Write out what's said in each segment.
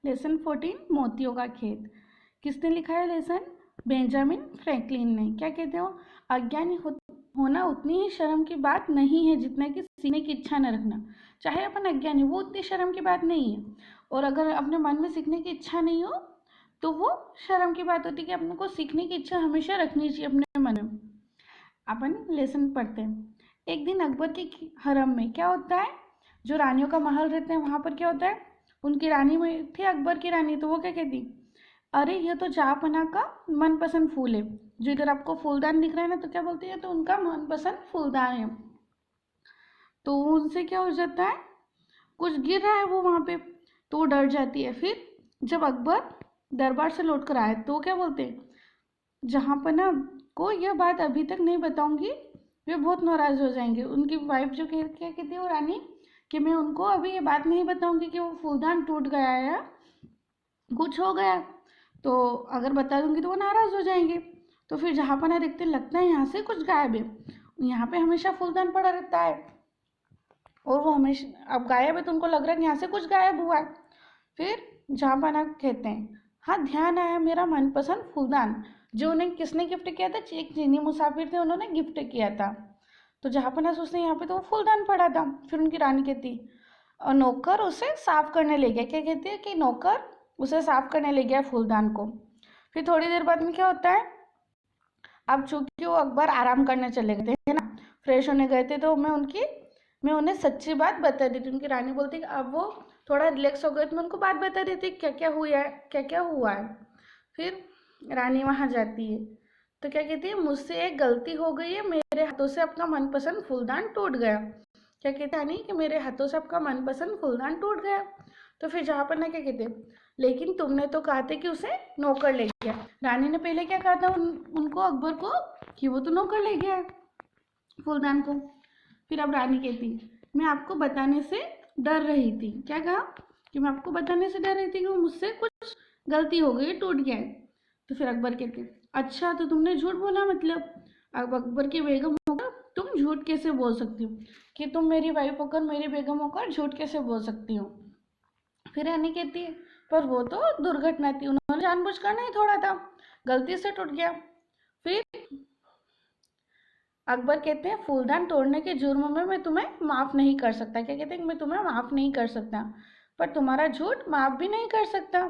Lesson 14 मोतियों का खेत। किसने लिखा है लेसन? बेंजामिन फ्रैंकलिन ने। क्या कहते हो? अज्ञानी होना उतनी ही शर्म की बात नहीं है जितना कि सीखने की इच्छा न रखना। चाहे अपन अज्ञानी, वो उतनी शर्म की बात नहीं है। और अगर अपने मन में सीखने की इच्छा नहीं हो तो वो शर्म की बात होती है कि अपने को सीखने की इच्छा हमेशा रखनी चाहिए अपने मन में। अपन लेसन पढ़ते हैं। एक दिन अकबर के हरम में क्या होता है, जो रानियों का महल रहते हैं वहाँ पर क्या होता है, उनकी रानी में थी अकबर की रानी, तो वो क्या कहती, अरे ये तो जहाँपना का मनपसंद फूल है। जो इधर आपको फूलदान दिख रहा है ना, तो क्या बोलती है, तो उनका मनपसंद फूलदान है। तो उनसे क्या हो जाता है, कुछ गिर रहा है वो वहाँ पे, तो वो डर जाती है। फिर जब अकबर दरबार से लौट कर आए तो वो क्या बोलते हैं, जहाँपना को यह बात अभी तक नहीं बताऊंगी, वे बहुत नाराज हो जाएंगे। उनकी वाइफ जो क्या कहती है वो रानी, कि मैं उनको अभी ये बात नहीं बताऊंगी कि वो फूलदान टूट गया है या कुछ हो गया, तो अगर बता दूंगी तो वो नाराज हो जाएंगे। तो फिर जहाँपना देखते लगता है यहाँ से कुछ गायब है, यहाँ पे हमेशा फूलदान पड़ा रहता है और वो हमेशा अब गायब है, तो उनको लग रहा है कि यहाँ से कुछ गायब हुआ है। फिर जहाँपना कहते हैं, हाँ ध्यान आया मेरा मनपसंद फूलदान, जो उन्हें किसने गिफ्ट किया था, एक चीनी मुसाफिर थे, उन्होंने गिफ्ट किया था। तो जहाँपना सोचते यहाँ पे तो वो फूलदान पड़ा था। फिर उनकी रानी कहती, और नौकर उसे साफ करने ले गया। क्या कहती है कि नौकर उसे साफ करने ले गया फूलदान को। फिर थोड़ी देर बाद में क्या होता है, अब चूंकि वो अकबर आराम करने चले गए थे ना, फ्रेश होने गए थे, तो मैं उन्हें सच्ची बात बता दी थी। उनकी रानी बोलती कि अब वो थोड़ा रिलैक्स हो गए तो मैं उनको बात बता देती क्या क्या हुआ है, क्या क्या हुआ है। फिर रानी वहाँ जाती है तो क्या कहती है, मुझसे एक गलती हो गई है, मेरे हाथों से आपका मनपसंद फूलदान टूट गया। क्या कहते हैं, नहीं कि मेरे हाथों से आपका मनपसंद फूलदान टूट गया। तो फिर जहाँ पर ना क्या कहते, लेकिन तुमने तो कहा था कि उसे नौकर ले गया। रानी ने पहले क्या कहा था उनको, अकबर को, कि वो तो नौकर ले गया है फूलदान को। फिर अब रानी कहती, मैं आपको बताने से डर रही थी। क्या कहा, कि मैं आपको बताने से डर रही थी कि वो मुझसे कुछ गलती हो गई, टूट गया है। तो फिर अकबर कहते, अच्छा तो तुमने झूठ बोला, मतलब अब अकबर की बेगम होकर तुम झूठ कैसे बोल सकती हो, कि तुम मेरी वाइफ होकर, मेरी बेगम होकर झूठ कैसे बोल सकती हो। फिर रानी कहती है, पर वो तो दुर्घटना थी, उन्होंने जानबूझकर नहीं तोड़ा था, गलती से टूट गया। फिर अकबर कहते हैं, फूलदान तोड़ने के जुर्म में मैं तुम्हें माफ़ नहीं कर सकता। क्या कहते हैं, मैं तुम्हें माफ़ नहीं कर सकता, पर तुम्हारा झूठ माफ़ भी नहीं कर सकता।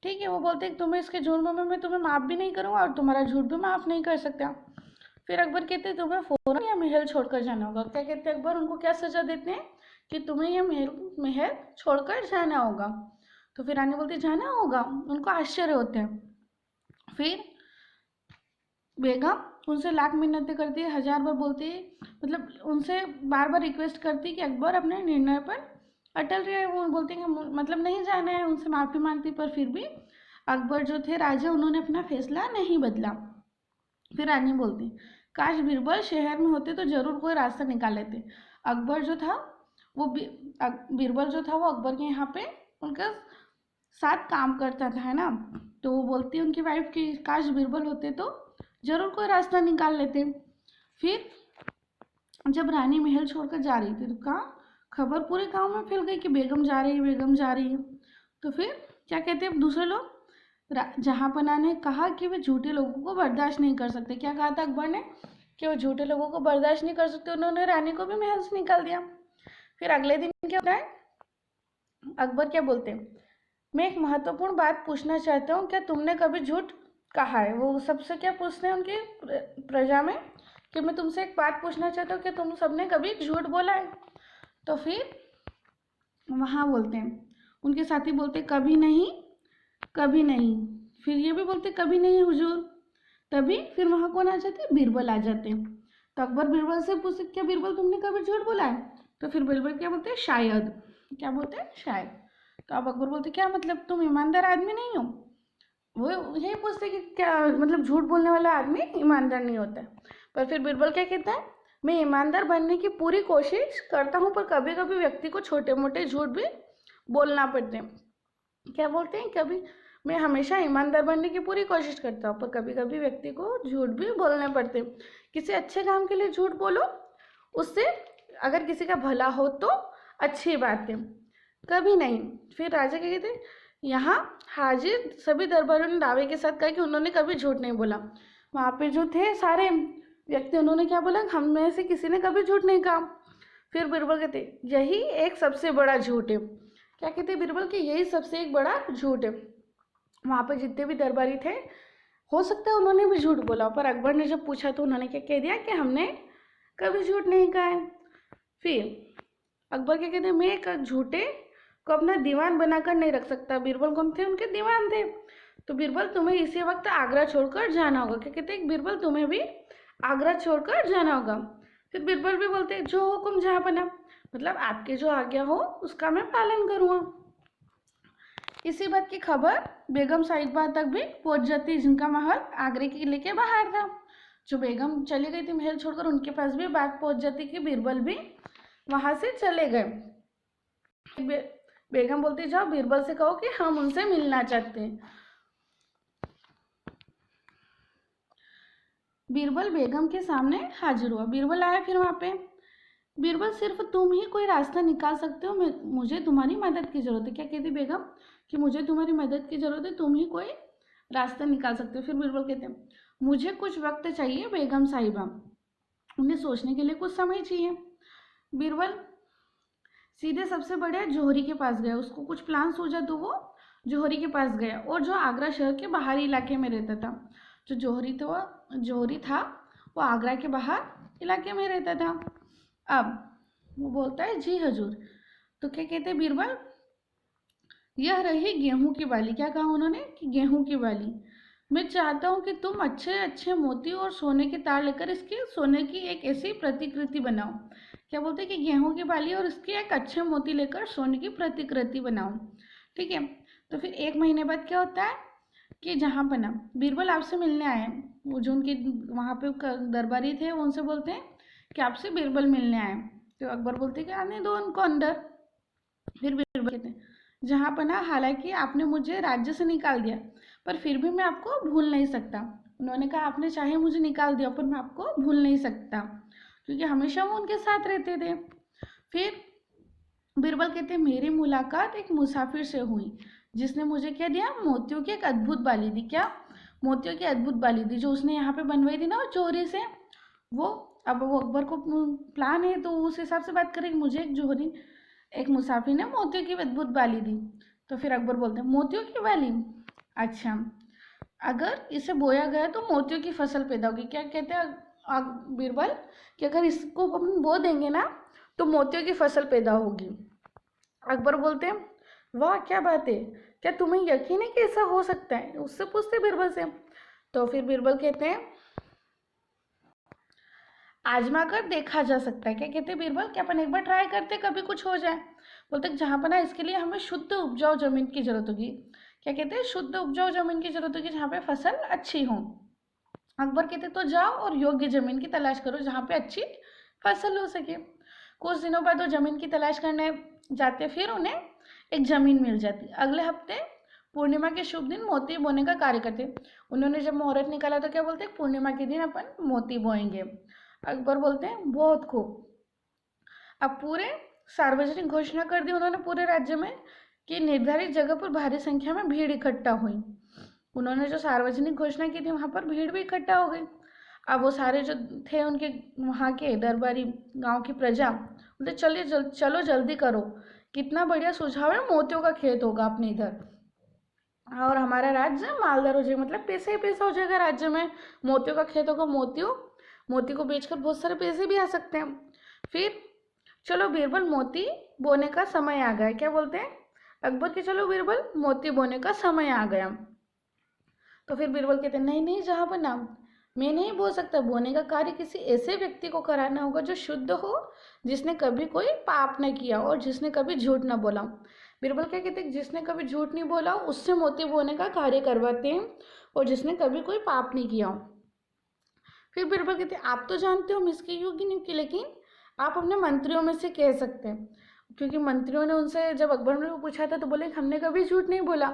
ठीक है, वो बोलते हैं तुम्हें इसके जुर्म में मैं तुम्हें माफ़ भी नहीं करूँगा और तुम्हारा झूठ भी माफ़ नहीं कर सकता। फिर अकबर कहते हैं, तुम्हें फ़ौरन यह महल छोड़कर जाना होगा। क्या कहते हैं अकबर, उनको क्या सज़ा देते हैं, कि तुम्हें यह महल छोड़कर जाना होगा। तो फिर रानी बोलती जाना होगा, उनको आश्चर्य होते हैं। फिर बेगम उनसे लाख मिन्नतें करती है, 1000 बार बोलती है, मतलब उनसे बार बार रिक्वेस्ट करती है कि अकबर अपने निर्णय पर अटल रहे। वो बोलते हैं कि मतलब नहीं जाना है, उनसे माफ़ी मांगती, पर फिर भी अकबर जो थे राजा, उन्होंने अपना फैसला नहीं बदला। फिर रानी बोलती, काश बीरबल शहर में होते तो जरूर कोई रास्ता निकाल लेते। अकबर जो था वो बीरबल जो था वो अकबर के यहाँ पे उनका साथ काम करता था, है ना। तो वो बोलती है उनकी वाइफ की, काश बीरबल होते तो जरूर कोई रास्ता निकाल लेते। फिर जब रानी महल छोड़कर जा रही थी तो कहाँ खबर पूरे गांव में फैल गई कि बेगम जा रही है, बेगम जा रही है। तो फिर क्या कहते हैं दूसरे लोग, जहाँपना ने कहा कि वे झूठे लोगों को बर्दाश्त नहीं कर सकते। क्या कहा था अकबर ने, कि वो झूठे लोगों को बर्दाश्त नहीं कर सकते, उन्होंने रानी को भी महल से निकाल दिया। फिर अगले दिन क्या होता है, अकबर क्या बोलते हैं, मैं एक महत्वपूर्ण बात पूछना चाहता हूँ, क्या तुमने कभी झूठ कहा है। वो सबसे क्या पूछते हैं उनकी प्रजा में, कि मैं तुमसे एक बात पूछना चाहता हूँ कि तुम सबने कभी झूठ बोला है। तो फिर वहाँ बोलते हैं, उनके साथी बोलते कभी नहीं, कभी नहीं। फिर ये भी बोलते कभी नहीं हुजूर। तभी फिर वहाँ कौन आ जाते, बीरबल आ जाते हैं। तो अकबर बीरबल से पूछते, क्या बीरबल तुमने कभी झूठ बोला है। तो फिर बीरबल क्या बोलते हैं, शायद। क्या बोलते हैं, शायद। तो अब अकबर बोलते क्या मतलब, तुम ईमानदार आदमी नहीं हो। वो यही पूछते कि क्या मतलब झूठ बोलने वाला आदमी ईमानदार नहीं होता है। पर फिर बीरबल क्या कहता है, मैं ईमानदार बनने की पूरी कोशिश करता हूँ, पर कभी कभी व्यक्ति को छोटे मोटे झूठ भी बोलना पड़ते हैं। क्या बोलते हैं, कभी मैं हमेशा ईमानदार बनने की पूरी कोशिश करता हूँ, पर कभी कभी व्यक्ति को झूठ भी बोलने पड़ते हैं। किसी अच्छे काम के लिए झूठ बोलो, उससे अगर किसी का भला हो तो अच्छी बात है, कभी नहीं। फिर राजा क्या कहते, यहाँ हाजिर सभी दरबारियों ने दावे के साथ कहा कि उन्होंने कभी झूठ नहीं बोला। वहाँ पे जो थे सारे व्यक्ति, उन्होंने क्या बोला, हम में से किसी ने कभी झूठ नहीं कहा। फिर बीरबल कहते यही एक सबसे बड़ा झूठ है। क्या कहते बीरबल कि यही सबसे एक बड़ा झूठ है। वहाँ पे जितने भी दरबारी थे, हो सकता है उन्होंने भी झूठ बोला, पर अकबर ने जब पूछा तो उन्होंने क्या कह दिया कि हमने कभी झूठ नहीं कहा है। फिर अकबर क्या कहते, मैं एक झूठे को अपना दीवान बनाकर नहीं रख सकता। बीरबल कौन थे, उनके दीवान थे। तो बीरबल तुम्हें इसी वक्त आगरा छोड़कर जाना होगा। क्या कहते बीरबल तुम्हें भी आगरा छोड़कर जाना होगा। फिर बीरबल भी बोलते जो हुक्म जहाँ बना, मतलब आपके जो आज्ञा हो उसका मैं पालन करूँगा। इसी बात की खबर बेगम साहिबा तक भी पहुंच जाती, जिनका महल आगरे के किले के बाहर था। जो बेगम चली गई थी महल छोड़कर, उनके पास भी बात पहुंच जाती कि बीरबल भी वहां से चले गए। बेगम बोलती जाओ बीरबल से कहो कि हम उनसे मिलना चाहते हैं। बीरबल बेगम के सामने हाजिर हुआ। बीरबल आया फिर वहां पे, बीरबल सिर्फ तुम ही कोई रास्ता निकाल सकते हो, मुझे तुम्हारी मदद की जरूरत है। क्या कहती बेगम कि मुझे तुम्हारी मदद की जरूरत है, तुम ही कोई रास्ता निकाल सकते हो। फिर बीरबल कहते हैं मुझे कुछ वक्त चाहिए बेगम साहिबा, उन्हें सोचने के लिए कुछ समय चाहिए। बीरबल सीधे सबसे बड़े जोहरी के पास गया, उसको कुछ प्लान सूझा तो वो जोहरी के पास गया, और जो आगरा शहर के बाहरी इलाके में रहता था। जो जोहरी था वो आगरा के बाहर इलाके में रहता था। अब वो बोलता है जी हजूर। तो क्या कहते हैं बीरबल, यह रही गेहूं की बाली। क्या कहा उन्होंने कि गेहूं की बाली। मैं चाहता हूं कि तुम अच्छे अच्छे मोती और सोने के तार लेकर इसके सोने की एक ऐसी प्रतिकृति बनाओ। क्या बोलते हैं कि गेहूं की बाली और इसके एक अच्छे मोती लेकर सोने की प्रतिकृति बनाओ। ठीक है। तो फिर 1 महीने बाद क्या होता है कि जहाँ पर ना बीरबल आपसे मिलने आए, वो जो उनके वहाँ पे दरबारी थे वो उनसे बोलते हैं कि आपसे बीरबल मिलने आए। तो अकबर बोलते हैं कि आने दो उनको अंदर। फिर बीरबल कहते हैं जहाँ पर ना हालांकि आपने मुझे राज्य से निकाल दिया, पर फिर भी मैं आपको भूल नहीं सकता। उन्होंने कहा आपने चाहे मुझे निकाल दिया, पर मैं आपको भूल नहीं सकता, क्योंकि हमेशा वो उनके साथ रहते थे। फिर बीरबल कहते हैं मेरी मुलाकात एक मुसाफिर से हुई, जिसने मुझे क्या दिया, मोतियों की एक अद्भुत बाली दी। क्या, मोतियों की अद्भुत बाली दी, जो उसने यहाँ पे बनवाई थी ना वो चोरी से। वो अब वो अकबर को प्लान है तो उस हिसाब से बात करेंगे, मुझे एक मुसाफिर ने मोतियों की अद्भुत बाली दी। तो फिर अकबर बोलते हैं मोतियों की बाली, अच्छा, अगर इसे बोया गया तो मोतियों की फसल पैदा होगी। क्या कहते हैं बीरबल कि अगर इसको अपन बो देंगे ना तो मोतियों की फसल पैदा होगी। अकबर बोलते हैं वाह क्या बात है, क्या तुम्हें यकीन है कि ऐसा हो सकता है, उससे पूछते बीरबल से। तो फिर बीरबल कहते हैं आजमा कर देखा जा सकता है। क्या कहते हैं बीरबल कि अपन एक बार ट्राई करते, कभी कुछ हो जाए। बोलते जहाँ पर ना इसके लिए हमें शुद्ध उपजाऊ जमीन की जरूरत होगी। क्या कहते हैं शुद्ध उपजाऊ जमीन की जरूरत होगी जहाँ पे फसल अच्छी हो। अकबर कहते तो जाओ और योग्य जमीन की तलाश करो जहाँ पे अच्छी फसल हो सके। कुछ दिनों बाद वो जमीन की तलाश करने जाते, फिर उन्हें एक जमीन मिल जाती। अगले हफ्ते पूर्णिमा के शुभ दिन मोती बोने का कार्य करते। उन्होंने जब मुहूर्त निकाला तो क्या बोलते पूर्णिमा के दिन अपन मोती बोएंगे। अकबर बोलते हैं बहुत खूब। अब पूरे सार्वजनिक घोषणा कर दी उन्होंने पूरे राज्य में कि निर्धारित जगह पर भारी संख्या में भीड़ इकट्ठा हुई। उन्होंने जो सार्वजनिक घोषणा की थी वहाँ पर भीड़ भी इकट्ठा हो गई। अब वो सारे जो थे उनके वहाँ के दरबारी, गांव की प्रजा बोलते चलिए चलो जल्दी करो, कितना बढ़िया सुझाव है, मोतियों का खेत होगा अपने इधर और हमारा राज्य मालदार हो जाएगा, मतलब पैसे ही पैसा हो जाएगा राज्य में, मोतियों का खेत होगा, मोती को बेचकर बहुत सारे पैसे भी आ सकते हैं। फिर चलो बीरबल मोती बोने का समय आ गया। क्या बोलते हैं अकबर के चलो बीरबल मोती बोने का समय आ गया। तो फिर बीरबल कहते हैं नहीं नहीं जहाँ पर नाम मैं नहीं बोल सकता, बोने का कार्य किसी ऐसे व्यक्ति को कराना होगा जो शुद्ध हो, जिसने कभी कोई पाप न किया और जिसने कभी झूठ न बोला। बीरबल क्या कहते हैं जिसने कभी झूठ नहीं बोला उससे मोती बोने का कार्य करवाते हैं और जिसने कभी कोई पाप नहीं किया। फिर बीरबल कहते हैं आप तो जानते हो मैं इसके योग्य नहीं की, लेकिन आप अपने मंत्रियों में से कह सकते हैं, क्योंकि मंत्रियों ने उनसे जब अकबर ने पूछा था तो बोले हमने कभी झूठ नहीं बोला।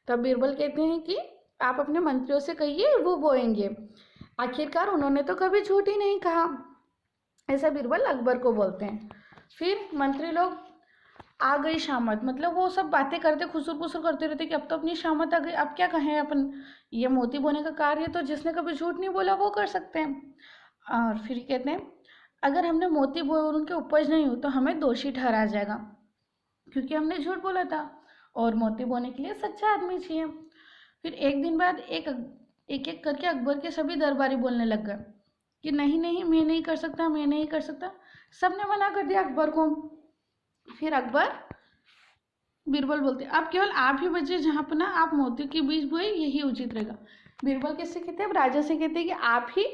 तब बीरबल कहते हैं कि आप अपने मंत्रियों से कहिए वो बोएंगे। आखिरकार उन्होंने तो कभी झूठ ही नहीं कहा, ऐसा बीरबल अकबर को बोलते हैं। फिर मंत्री लोग आ गई शामत, मतलब वो सब बातें करते खुसुर फुसुर करते रहते कि अब तो अपनी शामत आ गई, अब क्या कहें अपन। ये मोती बोने का कार्य तो जिसने कभी झूठ नहीं बोला वो कर सकते हैं। और फिर कहते हैं अगर हमने मोती बोए और उनके उपज नहीं हो तो हमें दोषी ठहराया जाएगा, क्योंकि हमने झूठ बोला था और मोती बोने के लिए सच्चा आदमी चाहिए। फिर एक दिन बाद एक एक करके अकबर के सभी दरबारी बोलने लग गए कि नहीं नहीं, मैं नहीं कर सकता, मैं नहीं कर सकता। सबने मना कर दिया अकबर को। फिर अकबर बीरबल बोलते अब केवल आप ही बचे जहाँ पर ना आप मोतियों के बीज बोए, यही उचित रहेगा। बीरबल किससे कहते हैं? अब राजा से कहते हैं कि आप ही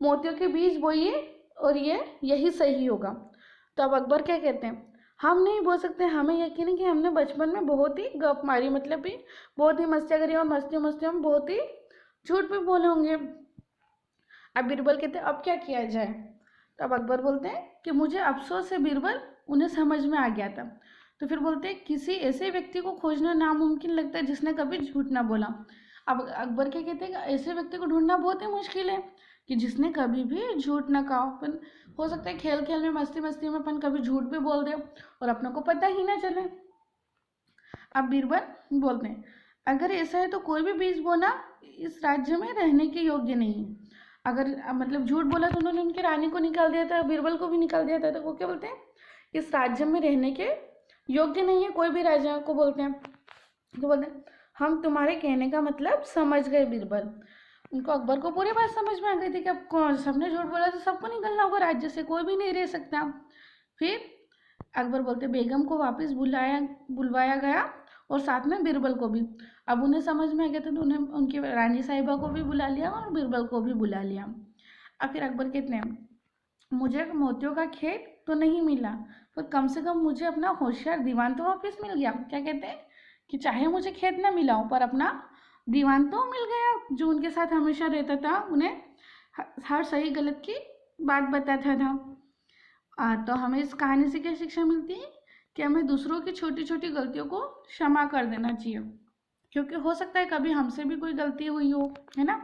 मोतियों के बीज बोइए और यही सही होगा। तो अब अकबर क्या कहते हैं? हम नहीं बोल सकते, हमें यकीन है कि हमने बचपन में बहुत ही गप मारी, मतलब भी बहुत ही मस्तियाँ करी और मस्ती में बहुत ही झूठ भी बोले होंगे। अब बीरबल कहते हैं अब क्या किया जाए? तो अब अकबर बोलते हैं कि मुझे अफसोस है बीरबल, उन्हें समझ में आ गया था। तो फिर बोलते हैं किसी ऐसे व्यक्ति को खोजना नामुमकिन लगता है जिसने कभी झूठ ना बोला। अब अकबर क्या कहते हैं कि ऐसे व्यक्ति को ढूंढना बहुत ही मुश्किल है कि जिसने कभी भी झूठ ना कहा। अपन हो सकता है खेल खेल में मस्ती में अपन कभी झूठ भी बोल दे और अपने को पता ही ना चले। अब बीरबल बोलते हैं अगर ऐसा है तो कोई भी बीज बोना इस राज्य में रहने के योग्य नहीं है। अगर मतलब झूठ बोला तो उन्होंने उनकी रानी को निकाल दिया था, बीरबल को भी निकाल दिया था, तो वो क्या बोलते हैं इस राज्य में रहने के योग्य नहीं है, कोई भी राजा को बोलते हैं। तो बोलते हैं हम तुम्हारे कहने का मतलब समझ गए बीरबल। उनको अकबर को पूरी बात समझ में आ गई थी कि अब कौन, सबने झूठ बोला तो सबको निकलना होगा राज्य से, कोई भी नहीं रह सकता। फिर अकबर बोलते बेगम को वापस बुलवाया गया और साथ में बीरबल को भी। अब उन्हें समझ में आ गया था तो उन्हें उनकी रानी साहिबा को भी बुला लिया और बीरबल को भी बुला लिया। अब फिर अकबर कहते हैं मुझे मोतियों का खेत तो नहीं मिला, पर कम से कम मुझे अपना होशियार दीवान तो वापस मिल गया। क्या कहते हैं कि चाहे मुझे खेत ना मिला हो पर अपना दीवान तो मिल गया, जो उनके साथ हमेशा रहता था, उन्हें हर सही गलत की बात बताता था। तो हमें इस कहानी से क्या शिक्षा मिलती है कि हमें दूसरों की छोटी छोटी गलतियों को क्षमा कर देना चाहिए, क्योंकि हो सकता है कभी हमसे भी कोई गलती हुई हो, है ना।